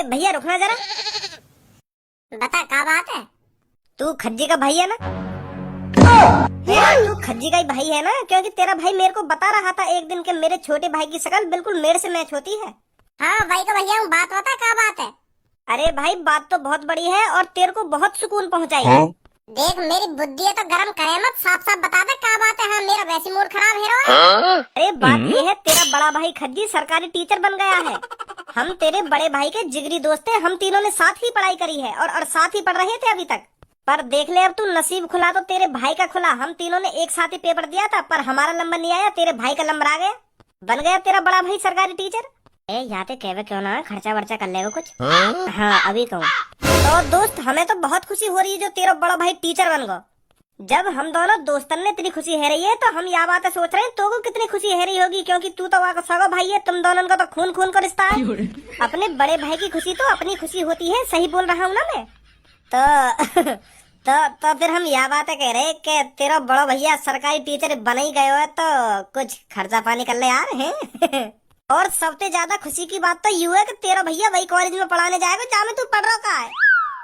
भैया रुकना जरा। बता क्या बात है। तू खज्जी का भाई है ना? तू खज्जी का ही भाई है ना, क्योंकि तेरा भाई मेरे को बता रहा था एक दिन के मेरे छोटे भाई की शक्ल बिल्कुल मेरे से मैच होती है। हाँ भाई का भैया हूँ, बात बता क्या बात है। अरे भाई बात तो बहुत बड़ी है और तेरे को बहुत सुकून पहुंचाएगी। देख मेरी बुद्धि है तो गरम करे मत, साफ साफ बता दे क्या बात है। हाँ मेरा वैसी मूड खराब है रो। अरे बात ये है, तेरा बड़ा भाई खज्जी सरकारी टीचर बन गया है। हम तेरे बड़े भाई के जिगरी दोस्त हैं, हम तीनों ने साथ ही पढ़ाई करी है और साथ ही पढ़ रहे थे अभी तक। पर देख ले अब तू, नसीब खुला तो तेरे भाई का खुला। हम तीनों ने एक साथ ही पेपर दिया था, पर हमारा नंबर नहीं आया, तेरे भाई का नंबर आ गया। बन गया तेरा बड़ा भाई सरकारी टीचर। ए यहाँ पे कहवे क्यों ना, खर्चा वर्चा कर लेगा कुछ। हाँ अभी कहूँ तो दोस्त, हमें तो बहुत खुशी हो रही है जो तेरा बड़ा भाई टीचर बन गया। जब हम दोनों दोस्तन ने इतनी खुशी है रही है तो हम यह बातें सोच रहे हैं तो को कितनी खुशी है रही होगी, क्योंकि तू तो वहाँ सगा भाई है, तुम दोनों का तो खून खून का रिश्ता है। अपने बड़े भाई की खुशी तो अपनी खुशी होती है, सही बोल रहा हूँ ना मैं? तो तो फिर हम यह बातें कह रहे कि तेरा बड़ा भैया सरकारी टीचर बन ही गए हो तो कुछ खर्चा पानी कर ले यार है। और सबसे ज्यादा खुशी की बात तो यू है कि तेरा भैया वही कॉलेज में पढ़ाने जाएगा जहाँ में तू पढ़ रहा है।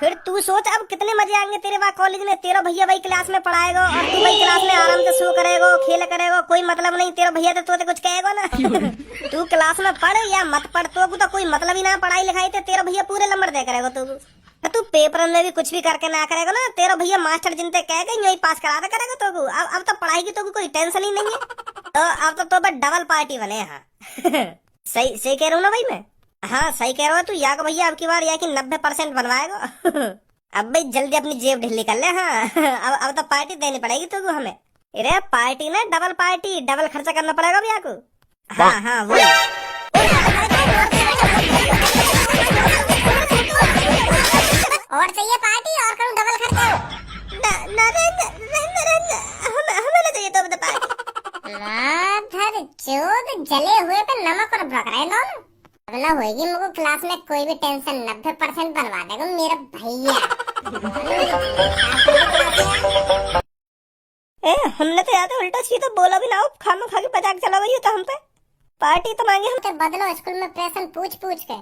फिर तू सोच अब कितने मजे आएंगे तेरे वहाँ कॉलेज में। तेरा भैया वही क्लास में पढ़ाएगा और तू वही क्लास में आराम से सो करेगा, खेल करेगा, कोई मतलब नहीं। तेरा भैया तो कुछ कहेगा ना। तू क्लास में पढ़ या मत पढ़, तो कोई मतलब ही ना पढ़ाई लिखाई। तेरा भैया पूरे नंबर दे करेगा। तू पेपर में भी कुछ भी करके ना करेगा ना, तेरा भैया मास्टर जिनते कहेगा यही पास करा दे करेगा। तो अब तो पढ़ाई की तो कोई टेंशन ही नहीं है। तो अब तो डबल पार्टी बने। हाँ सही सही कह रहा हूँ ना भाई मैं? हाँ सही कह रहा हूँ तू। या को भैया अब की बार या कि 90% बनवाएगा। अब भाई जल्दी अपनी जेब ढीली कर ले। हाँ अब तो पार्टी देनी पड़ेगी तो हमें। अरे पार्टी ना डबल पार्टी, डबल खर्चा करना पड़ेगा भैया को। हाँ हाँ वो और चाहिए पार्टी और करूँ डबल खर्चा। हमें ना चाहिए तो बता पार्टी। चोद जले हुए पे नमक और भड़क रहे दोनों। अब ना होगी मुझको क्लास में कोई भी टेंशन, 90% बनवा देगा मेरा भैया। हमने तो याद है उल्टा सीधा बोला भी ना हो, खामा खा के मजाक चला हुई तो हम पे पार्टी तो मांगे हम। तो बदलो स्कूल में प्रेशन पूछ पूछ के।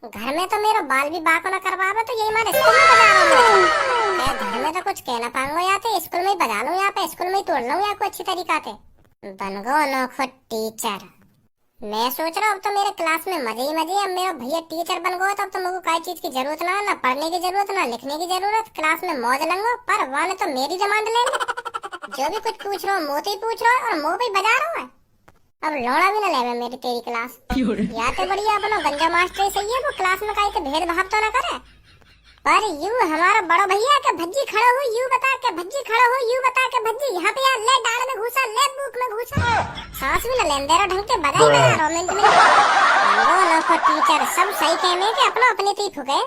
घर में तो मेरा बाल भी बाको ना करवावे तो यही मारे स्कूल में बजा रहा हूँ। घर में तो कुछ कहना पाऊंगा या तो स्कूल में ही बजा लूँ, यहाँ पे स्कूल में ही तोड़ लूँ या कोई अच्छी तरीका से बन गो अनोखा टीचर। मैं सोच रहा हूँ अब तो मेरे क्लास में मजे ही मजे। अब मेरा भैया टीचर बन गया तब तो मुझे कोई चीज की जरूरत ना पढ़ने की जरूरत ना लिखने की जरूरत। क्लास में मौज लंगो, पर वाले तो मेरी डिमांड लेने। जो भी कुछ पूछ रहा हूँ मोते ही पूछ रहा है और मुँह पे बजा रहा हूँ। अब लौड़ा भी ना लेवे मेरी तेरी क्लास। या तो बढ़िया अपना गंजा मास्टर ही सही है, वो क्लास में कहीं भेदभाव तो ना करे। पर यू हमारा बड़ा भैया के भज्जी खड़ा हो, यू बता के भज्जी खड़ा हो, यू बता के भज्जी यहाँ पे यार ले डाल में घुसा, ले बुक में घुसा। सांस भी न लेन दे रहा ढंग के बजाई बजा रोमेंट में। लोगों टीचर सब सही कहने के अपना अपने तीफ हो गए।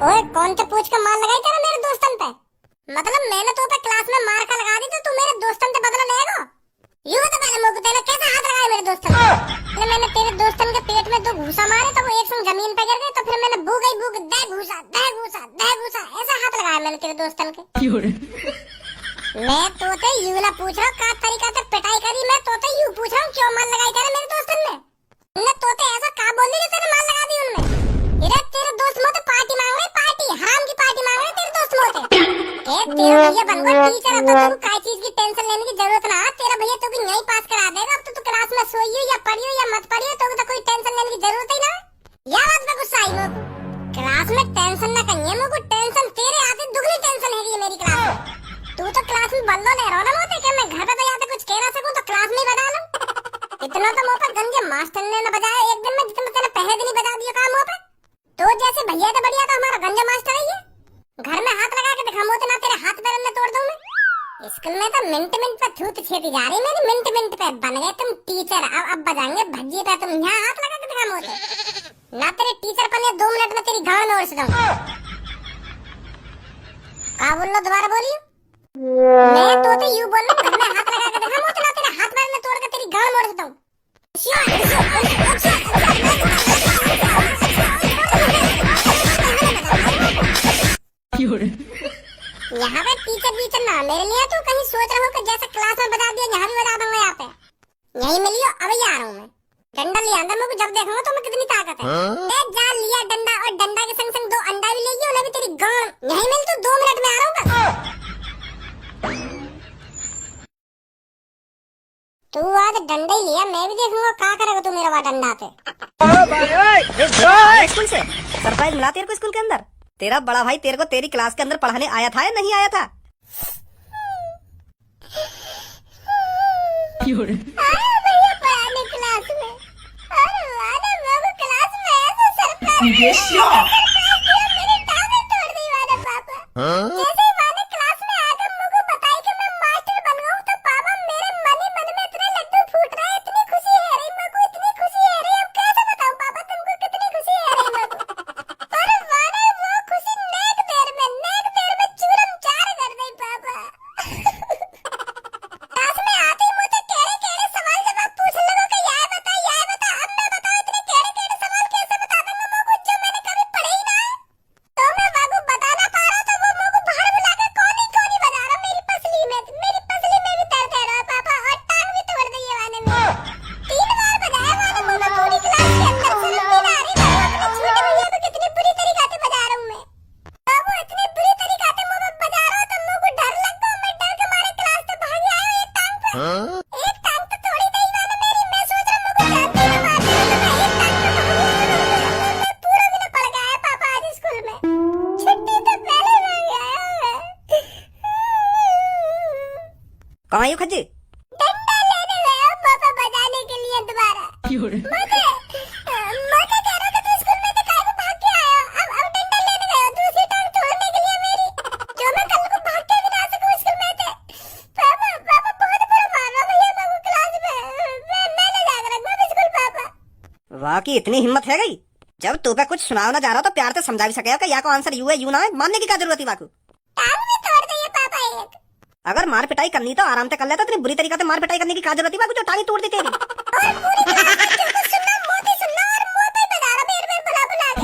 ओए कौन से पूछ के मार लगाई तेरा मेरे दोस्तन पे? मतलब मैंने तो पे क्लास में मार का लगा दी तो तू मेरे दोस्तन से बदला लेगा? यूं तो पहले मुझे तेरे कैसे हाथ लगाए मेरे दोस्तन पे? मैंने तेरे दोस्तन के पेट में 2 घूसा मारे तो वो एक संग जमीन पे गिर गए, तो फिर मैंने भूख दे घूसा ऐसा हाथ लगाया मैंने तेरे दोस्तन के। मैं तो ते यूं ना पूछ रहा हूँ का तरीका से पिटाई करी, मैं तो ते यूं पूछ रहा हूँ क्यों मार लगाई तेरे मेरे दोस्तन में? तुमने तो ते ऐसा का बोल दी जो तेरे मार लगा दी उनमें? इधर तेरे दोस्त मोते पार्टी मांग रहे, पार्टी हराम की पार्टी मांग रहे तेरे दोस्त मोते। तेरा भैया बन गया टीचर, अब तो तुम काय चीज की टेंशन लेने की जरूरत ना। तेरा भैया तो भी नहीं पास करा देगा। अब तो तू क्लास में सोई हो या पढ़ी हो या मत पढ़ी हो तो कोई टेंशन लेने की जरूरत ही ना। या बात में गुस्सा आई मुझको। क्लास में टेंशन ना करिए, मुझको टेंशन तेरे आते दुगनी टेंशन है मेरी क्लास में। तू तो क्लास में बल्लो ले रहा होते कि मैं घर पे तो जाते कुछ कह ना सकूं तो क्लास में ही बजा लूं। इतना तो मुंह पर गंजे मास्टर ने न बजाया एक दिन में जितना तेरे पहले दिन ही बजा दिया काम मुंह पे। तो जैसे भैया तो बढ़िया तो हमारा गंजा मास्टर है। घर में हाथ लगा के दिखा मोते ना तेरे हाथ पैर में तोड़ दूं मैं। स्कूल में तो मिनट पे थूत छेती जा रही मेरी, मिनट पे बन गए तुम टीचर। अब बजाएंगे भज्जी पे तुम यहाँ हाथ लगा के दिखा मोते ना। तेरे टीचर बने 2 मिनट में तेरी गांड नोड़ से दूं। क्या बोल लो दोबारा बोलिए? मैं तो यूं बोल रहा घर में हाथ लगा के दिखा मोते ना तेरे हाथ पैर में तोड़ के तेरी गांड नोड़ से दूं। यहाँ पे टीचर ना मेरे लिए तो कहीं सोच रहा हूँ कि जैसा क्लास में बता दिया यहाँ भी बता दूंगा। यहाँ पे यही मिलियो अब ही आ रहा हूँ मैं। डंडा ले अंदर मुझे जब देखूंगा तो मैं कितनी ताकत है। ए जा लिया डंडा और डंडा के संग संग 2 अंडा भी लेगी, उन्हें भी तेरी गांड यहीं मिल, तू 2 मिनट में आ रहा हूँ। तू आज डंडा ही लिया, मैं भी देखूंगा क्या करेगा तू मेरा डंडा पे। स्कूल से सरप्राइज मिला तेरे को स्कूल के अंदर। तेरा बड़ा भाई तेरे को तेरी क्लास के अंदर पढ़ाने आया था या नहीं आया था? आया भैया पढ़ाने क्लास में, अरे वादा बाबू क्लास में ऐसे सरप्राइज मेरी टांगें तोड़ दी वादा पापा। जैसे ही माने क्लास में आकर मुझे बताई कि मैं मास्टर बन गया हूँ, तो पापा मेरे मन ही मन में इतने लड्डू फूट रहे, इतनी खुशी है रही मुझे, इतनी खुशी है रही, अब कैसे बताऊं पापा तुमको कितनी खुशी है रही मुझे। अरे वादा वो खुशी नेक देर में चूरम चार कर दी पापा। क्लास में आते ही मुझे केड़े सवाल जवाब पूछ लगो कि यह बता अब मैं बताओ इतने केड़े सवाल कैसे बता दूंगा मुझे जो मैंने कभी पढ़े ही ना है। तो मैं बाबू बता ना पा रहा तो वो मुझे बाहर बुला के कोनी बजा रहा, मेरी पसली में भी दर्द है रहा पापा, और टांग भी तोड़ दी है वाने में। 3 बार बजाया वाने मुझे पूरी क्लास के अंदर, शर्म नहीं आ रही बाबू, अपने छोटे भैया को कितनी बुरी तरीके से बजा रहा हूँ मैं। बाबू इतनी बुरी तरीके से मुझे बजा रहा हो तो मुझे डर लगता, मैं डर के मारे क्लास से भाग आया हूँ। एक टांग तो तोड़ी नहीं वाने मेरी, मैं सोच रहा हूँ मुझे जानती ना मार दे, तो मैं एक टांग तो मैं पूरा भी ना पड़ गया है पापा आज स्कूल में। छुट्टी तो पहले मैं गया है। कहाँ आयु खज्जी? डंडा लेने गया पापा बजाने के लिए दोबारा। मुझे कह रहा था तू स्कूल में से काहे को भाग के आया, अब डंडा लेने गया दूसरी टांग तोड़ने के लिए मेरी, जो मैं कल को भाग के भी ना सकूं स्कूल में से। पापा बहुत बुरा मार रहा भैया मैं क्लास में, मैं नहीं जाकर रखूंगा स्कूल पापा। वाह की इतनी हिम्मत है गई, जब तू पे कुछ सुनाव ना जा रहा तो प्यार से समझा भी सके कि या को आंसर यू है यू ना है, मानने की क्या जरूरत है वाकू? टांग भी तोड़ दी है पापा एक। अगर मार पिटाई करनी तो आराम से कर लेता, इतनी बुरी तरीके से मार पिटाई करने की क्या जरूरत है वाकू जो टांगी तोड़ दी तेरी? और पूरी क्लास में जो कुछ सुनना मोती सुनना और मुंह पे बता रहा मेरे बुला के।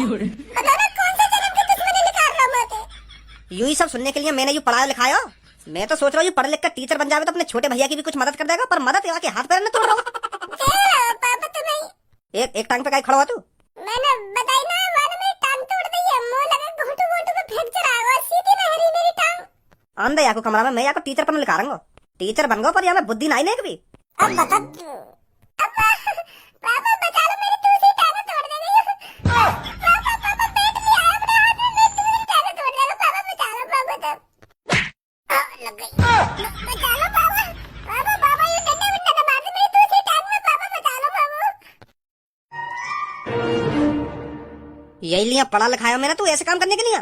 पता ना कौन सा जन्म की दुश्मनी निकाल रहा मोती। यू ही सब सुनने के लिए मैंने यू पढ़ाया लिखाया। मैं तो सोच रहा हूँ पढ़ लिख कर टीचर बन जावे तो अपने छोटे भैया की भी कुछ मदद कर देगा, पर मदद यहाँ के हाथ पैर में तोड़ रहा हूँ। पापा तुम्हें एक टांग पे काहे खड़ा हुआ तू? मैंने बताई ना वाने मेरी टांग तोड़ दी है, मुंह लगा घोंटू पे फ्रैक्चर आ गया, सीधी नहीं रही मेरी टांग। आंदे या को कमरा में मैं या को टीचर पर लिखा रहा हूँ, टीचर बन गो पर यहाँ में बुद्धि नहीं लेगी भी। अब बता पापा बचा लो मेरी दूसरी टांग तोड़ दे गई। पापा पेट लिया है अपने हाथ में, मेरी दूसरी टांग तोड़ देगा पापा, बचा लो पापा तब लग गई, बचा लो पापा ये डंडे वंडे दबा दे मेरी दूसरी टांग में, पापा बचा लो पापा। यही लिया पढ़ा लिखाया मैंने तू ऐसे काम करने के लिए?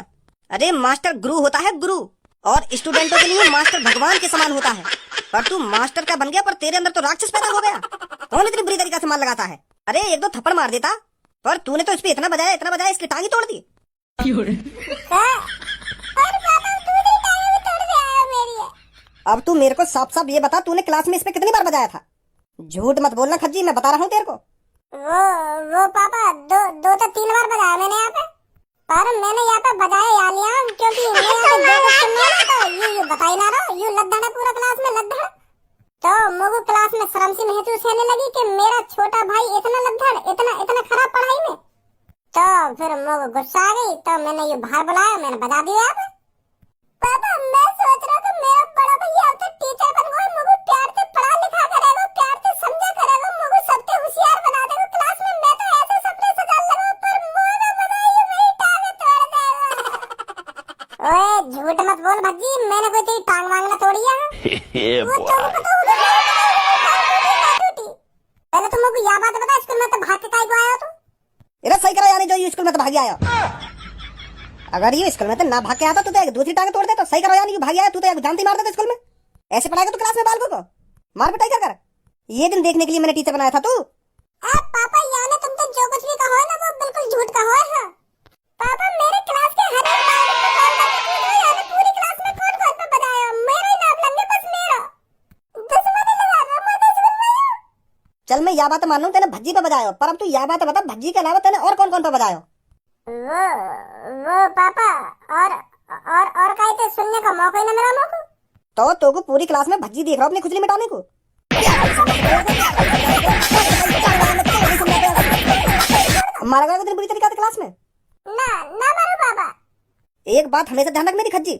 अरे मास्टर गुरु होता है गुरु, और स्टूडेंटों के लिए मास्टर भगवान के समान होता है, पर तू मास्टर का बन गया पर तेरे अंदर तो राक्षस पैदा हो गया। कौन इतनी बुरी तरीके से मार लगाता है? अरे 1-2 थप्पड़ मार देता, पर तूने तो इस पे इतना बजाया इसकी टांगी तोड़ दी। अब तू मेरे को साफ साफ ये बता तूने क्लास में इस पे कितनी बार बजाया था? झूठ मत बोलना खज्जी, मैं बता रहा हूँ तेरे को। वो पापा 2 तो 3 बार बजाया मैंने यहाँ पे, पर मैंने यहाँ पे बजाया या लिया क्योंकि ये बताई ना रहा, यू लद्दड़ है पूरा क्लास में लद्दड़। तो मुझे क्लास में शर्म सी महसूस होने लगी कि मेरा छोटा भाई इतना लद्दड़, इतना खराब पढ़ाई में। तो फिर मुझे गुस्सा आ गई, तो मैंने ये बाहर बुलाया, मैंने बजा दिया। अब पापा मैं सोच रहा था मेरा बड़ा भैया अब तो टीचर बन गया, मुझे प्यार से पढ़ा लिखा करेगा, प्यार से समझा करेगा, मुझे सबसे होशियार बना देगा क्लास में। मैं तो ऐसे सपने सजा लगा पर मुझे ना बताइए मेरी टांग तोड़ देगा। ओए झूठ मत बोल भज्जी, मैंने कोई तेरी टांग वांग ना तोड़ी है। वो तो पता होगा टूटी। पहले तुम मुझे यह बात बता, स्कूल में तो भाग के काहे को आया तू? इधर सही करा यानी जो स्कूल में तो भाग आया। अगर ये स्कूल में तो ना भाग के आता तो दूसरी टांग तोड़ दे, तो सही करो यानी कि भाग आया तू तो जानती मार देता स्कूल में। ऐसे पढ़ाएगा तू क्लास में बालकों को? मार पिटाई कर। ये दिन देखने के लिए मैंने टीचर बनाया था तू। पापा यानी तुम तो जो कुछ भी कहो ना वो बिल्कुल झूठ कहो है। पापा मेरे क्लास के हर एक बालक को कॉल करके पूछो यानी पूरी क्लास में कौन पे बजाया, मेरा ही नाम लेंगे बस मेरा। दुश्मनी लगा रहा मैं स्कूल में। चल मैं यह बात मान लूं तेने भज्जी पे बजाया, पर अब तू यह बात बता भज्जी के अलावा तेने और कौन पे बजाया? वो पापा और कहीं तो सुनने का मौका ही ना मिला मुझको। तो को पूरी क्लास में भज्जी देख रहा हूं अपनी खुजली मिटाने को। मारा गया तेरे बुरी तरीके से क्लास में? ना ना मारो बाबा। एक बात हमेशा ध्यान रख मेरी खज्जी,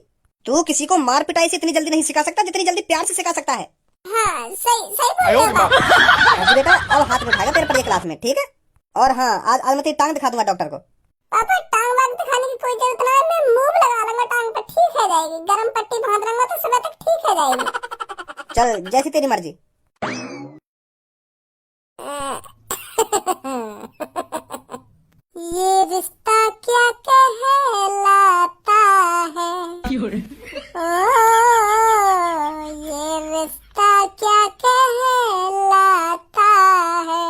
तू किसी को मार पिटाई से इतनी जल्दी नहीं सिखा सकता जितनी जल्दी प्यार से सिखा सकता है। हाँ सही सही बोल रहे हो बाबा। खज्जी बेटा अब हाथ में उठाएगा तेरे पर ये क्लास में, ठीक है? और हाँ आज मैं तेरी टांग दिखा दूंगा डॉक्टर को। पापा टांग वांग दिखाने की कोई जरूरत नहीं है, मैं मूव लगा लूंगा टांग पे, ठीक है जाएगी। गरम पट्टी बांध लूंगा तो सुबह तक ठीक है जाएगी। चल जैसी तेरी मर्जी। ये रिश्ता क्या कहलाता है, ओ ये रिश्ता क्या कहलाता है।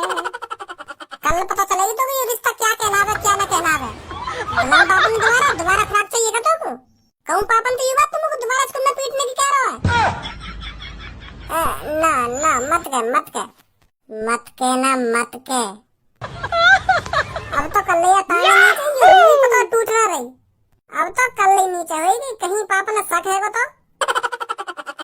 कल पता चलेगी तो ये रिश्ता क्या कहलावे क्या न कहलावे। पापा ने दोबारा खुराक चाहिए तो को कहूँ पापा ने तो ये बात तुमको दोबारा स्कूल में पीटने की कह रहा है। ना ना मत कह। अब तो कल या ताला नीचे ये पता टूट रहा रही। अब तो कल ही नीचे होगी, कहीं पापा ने शक है को तो